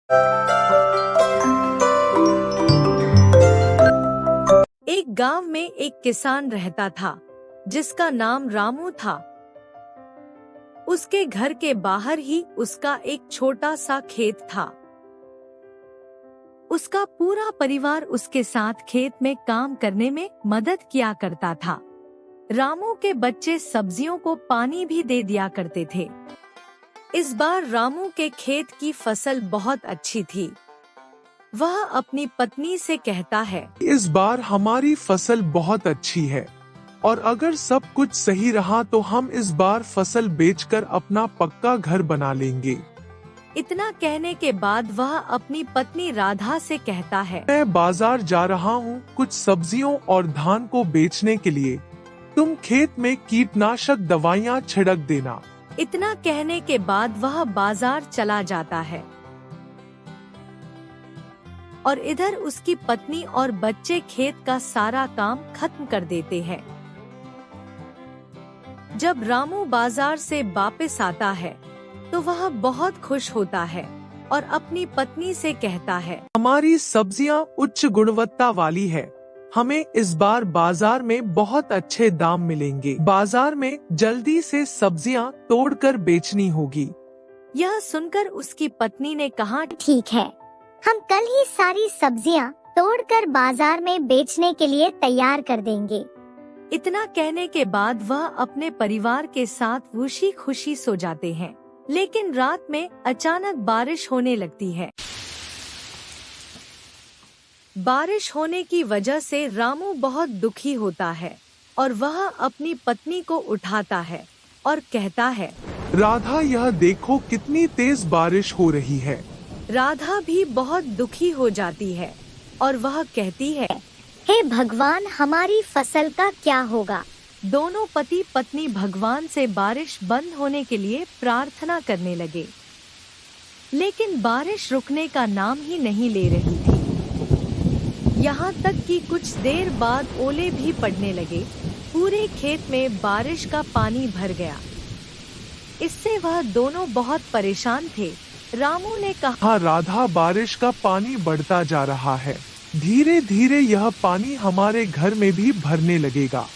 एक गांव में एक किसान रहता था जिसका नाम रामू था। उसके घर के बाहर ही उसका एक छोटा सा खेत था। उसका पूरा परिवार उसके साथ खेत में काम करने में मदद किया करता था। रामू के बच्चे सब्जियों को पानी भी दे दिया करते थे। इस बार रामू के खेत की फसल बहुत अच्छी थी। वह अपनी पत्नी से कहता है, इस बार हमारी फसल बहुत अच्छी है और अगर सब कुछ सही रहा तो हम इस बार फसल बेचकर अपना पक्का घर बना लेंगे। इतना कहने के बाद वह अपनी पत्नी राधा से कहता है, मैं बाजार जा रहा हूँ कुछ सब्जियों और धान को बेचने के लिए। तुम खेत में कीटनाशक दवाइयाँ छिड़क देना। इतना कहने के बाद वह बाजार चला जाता है और इधर उसकी पत्नी और बच्चे खेत का सारा काम खत्म कर देते हैं। जब रामू बाजार से वापस आता है तो वह बहुत खुश होता है और अपनी पत्नी से कहता है, हमारी सब्जियां उच्च गुणवत्ता वाली है। हमें इस बार बाजार में बहुत अच्छे दाम मिलेंगे। बाजार में जल्दी से सब्जियां तोड़कर बेचनी होगी। यह सुनकर उसकी पत्नी ने कहा, ठीक है, हम कल ही सारी सब्जियां तोड़कर बाजार में बेचने के लिए तैयार कर देंगे। इतना कहने के बाद वह अपने परिवार के साथ खुशी खुशी सो जाते हैं। लेकिन रात में अचानक बारिश होने लगती है। बारिश होने की वजह से रामू बहुत दुखी होता है और वह अपनी पत्नी को उठाता है और कहता है, राधा यह देखो कितनी तेज बारिश हो रही है। राधा भी बहुत दुखी हो जाती है और वह कहती है, हे भगवान, हमारी फसल का क्या होगा। दोनों पति पत्नी भगवान से बारिश बंद होने के लिए प्रार्थना करने लगे, लेकिन बारिश रुकने का नाम ही नहीं ले रही थी। यहाँ तक कि कुछ देर बाद ओले भी पड़ने लगे। पूरे खेत में बारिश का पानी भर गया। इससे वह दोनों बहुत परेशान थे। रामू ने कहा, हाँ राधा, बारिश का पानी बढ़ता जा रहा है। धीरे धीरे यह पानी हमारे घर में भी भरने लगेगा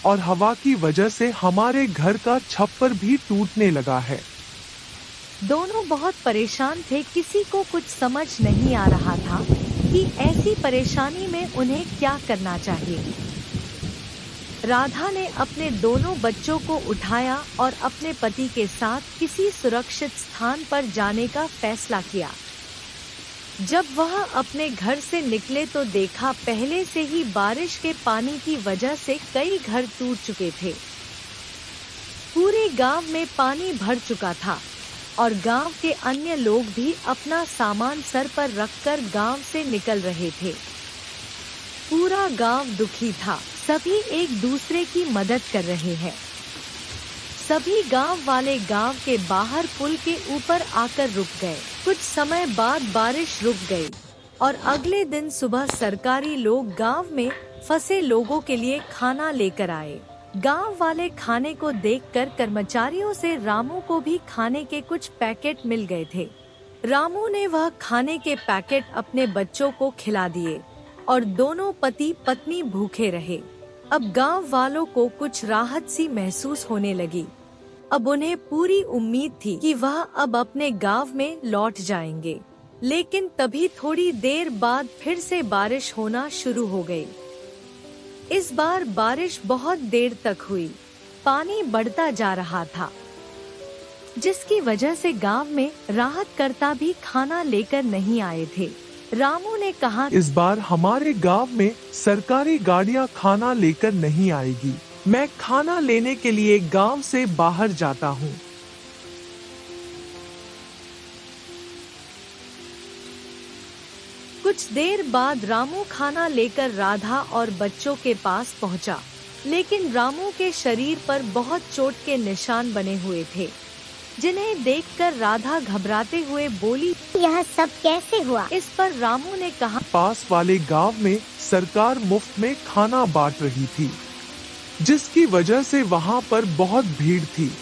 और हवा की वजह से हमारे घर का छप्पर भी टूटने लगा है। दोनों बहुत परेशान थे। किसी को कुछ समझ नहीं आ रहा था कि ऐसी परेशानी में उन्हें क्या करना चाहिए। राधा ने अपने दोनों बच्चों को उठाया और अपने पति के साथ किसी सुरक्षित स्थान पर जाने का फैसला किया। जब वह अपने घर से निकले तो देखा पहले से ही बारिश के पानी की वजह से कई घर टूट चुके थे। पूरे गांव में पानी भर चुका था और गांव के अन्य लोग भी अपना सामान सर पर रखकर गांव से निकल रहे थे। पूरा गांव दुखी था। सभी एक दूसरे की मदद कर रहे हैं। सभी गांव वाले गांव के बाहर पुल के ऊपर आकर रुक गए। कुछ समय बाद बारिश रुक गई और अगले दिन सुबह सरकारी लोग गांव में फंसे लोगों के लिए खाना लेकर आए। गांव वाले खाने को देखकर कर्मचारियों से रामू को भी खाने के कुछ पैकेट मिल गए थे। रामू ने वह खाने के पैकेट अपने बच्चों को खिला दिए और दोनों पति पत्नी भूखे रहे। अब गांव वालों को कुछ राहत सी महसूस होने लगी। अब उन्हें पूरी उम्मीद थी कि वह अब अपने गांव में लौट जाएंगे। लेकिन तभी थोड़ी देर बाद फिर से बारिश होना शुरू हो गई। इस बार बारिश बहुत देर तक हुई। पानी बढ़ता जा रहा था, जिसकी वजह से गांव में राहतकर्ता भी खाना लेकर नहीं आए थे। रामू ने कहा, इस बार हमारे गांव में सरकारी गाड़ियां खाना लेकर नहीं आएगी। मैं खाना लेने के लिए गांव से बाहर जाता हूं। कुछ देर बाद रामू खाना लेकर राधा और बच्चों के पास पहुंचा, लेकिन रामू के शरीर पर बहुत चोट के निशान बने हुए थे, जिन्हें देखकर राधा घबराते हुए बोली, यह सब कैसे हुआ। इस पर रामू ने कहा, पास वाले गांव में सरकार मुफ्त में खाना बांट रही थी, जिसकी वजह से वहां पर बहुत भीड़ थी।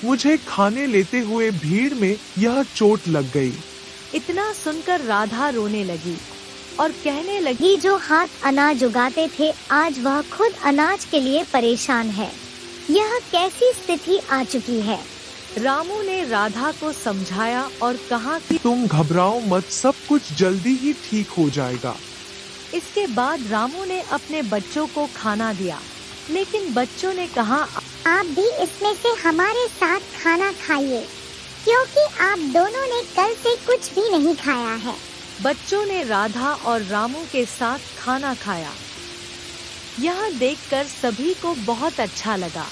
मुझे खाने लेते हुए भीड़ में यह चोट लग गई। इतना सुनकर राधा रोने लगी और कहने लगी, ये जो हाथ अनाज उगाते थे आज वह खुद अनाज के लिए परेशान है। यह कैसी स्थिति आ चुकी है। रामू ने राधा को समझाया और कहा कि तुम घबराओ मत, सब कुछ जल्दी ही ठीक हो जाएगा। इसके बाद रामू ने अपने बच्चों को खाना दिया, लेकिन बच्चों ने कहा, आप भी इसमें से हमारे साथ खाना खाइए, क्योंकि आप दोनों ने कल से कुछ भी नहीं खाया है। बच्चों ने राधा और रामू के साथ खाना खाया। यह देखकर सभी को बहुत अच्छा लगा।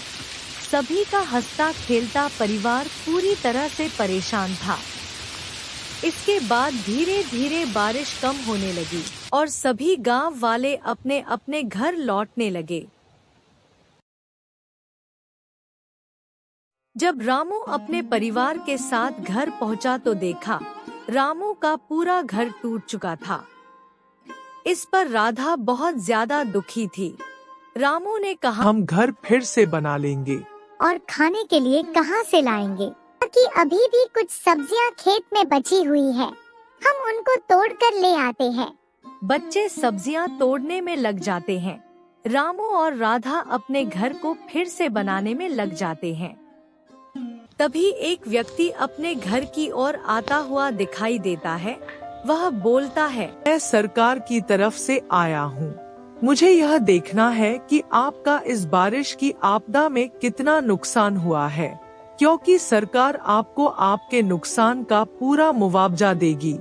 सभी का हंसता खेलता परिवार पूरी तरह से परेशान था। इसके बाद धीरे धीरे बारिश कम होने लगी और सभी गांव वाले अपने अपने घर लौटने लगे। जब रामू अपने परिवार के साथ घर पहुंचा तो देखा रामू का पूरा घर टूट चुका था। इस पर राधा बहुत ज्यादा दुखी थी। रामू ने कहा, हम घर फिर से बना लेंगे। और खाने के लिए कहाँ से लाएंगे, क्योंकि अभी भी कुछ सब्जियां खेत में बची हुई है, हम उनको तोड़ कर ले आते हैं। बच्चे सब्जियां तोड़ने में लग जाते हैं। रामू और राधा अपने घर को फिर से बनाने में लग जाते हैं। तभी एक व्यक्ति अपने घर की ओर आता हुआ दिखाई देता है। वह बोलता है, मैं सरकार की तरफ से आया हूँ। मुझे यह देखना है कि आपका इस बारिश की आपदा में कितना नुकसान हुआ है, क्योंकि सरकार आपको आपके नुकसान का पूरा मुआवजा देगी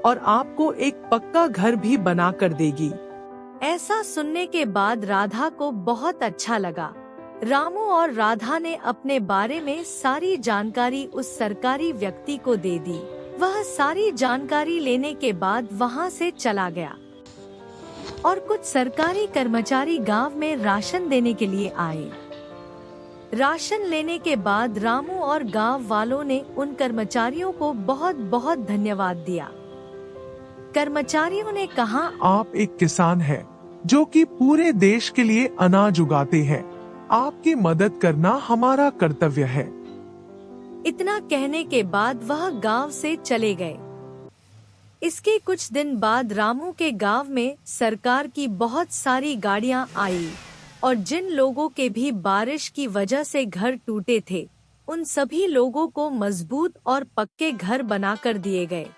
और आपको एक पक्का घर भी बना कर देगी। ऐसा सुनने के बाद राधा को बहुत अच्छा लगा। रामू और राधा ने अपने बारे में सारी जानकारी उस सरकारी व्यक्ति को दे दी। वह सारी जानकारी लेने के बाद वहां से चला गया और कुछ सरकारी कर्मचारी गांव में राशन देने के लिए आए। राशन लेने के बाद रामू और गांव वालों ने उन कर्मचारियों को बहुत बहुत धन्यवाद दिया। कर्मचारियों ने कहा, आप एक किसान हैं, जो कि पूरे देश के लिए अनाज उगाते हैं। आपकी मदद करना हमारा कर्तव्य है। इतना कहने के बाद वह गांव से चले गए। इसके कुछ दिन बाद रामू के गांव में सरकार की बहुत सारी गाड़ियां आई और जिन लोगों के भी बारिश की वजह से घर टूटे थे, उन सभी लोगों को मजबूत और पक्के घर बनाकर दिए गए।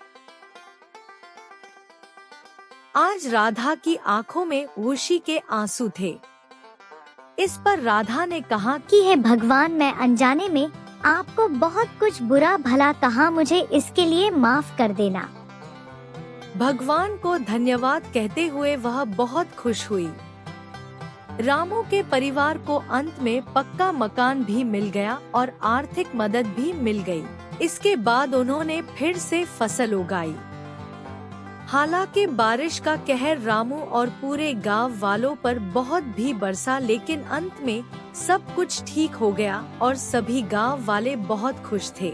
आज राधा की आंखों में खुशी के आंसू थे। इस पर राधा ने कहा कि हे भगवान, मैं अनजाने में आपको बहुत कुछ बुरा भला कहा, मुझे इसके लिए माफ कर देना। भगवान को धन्यवाद कहते हुए वह बहुत खुश हुई। रामू के परिवार को अंत में पक्का मकान भी मिल गया और आर्थिक मदद भी मिल गई। इसके बाद उन्होंने फिर से फसल उगाई। हालांकि बारिश का कहर रामू और पूरे गांव वालों पर बहुत भी बरसा, लेकिन अंत में सब कुछ ठीक हो गया और सभी गांव वाले बहुत खुश थे।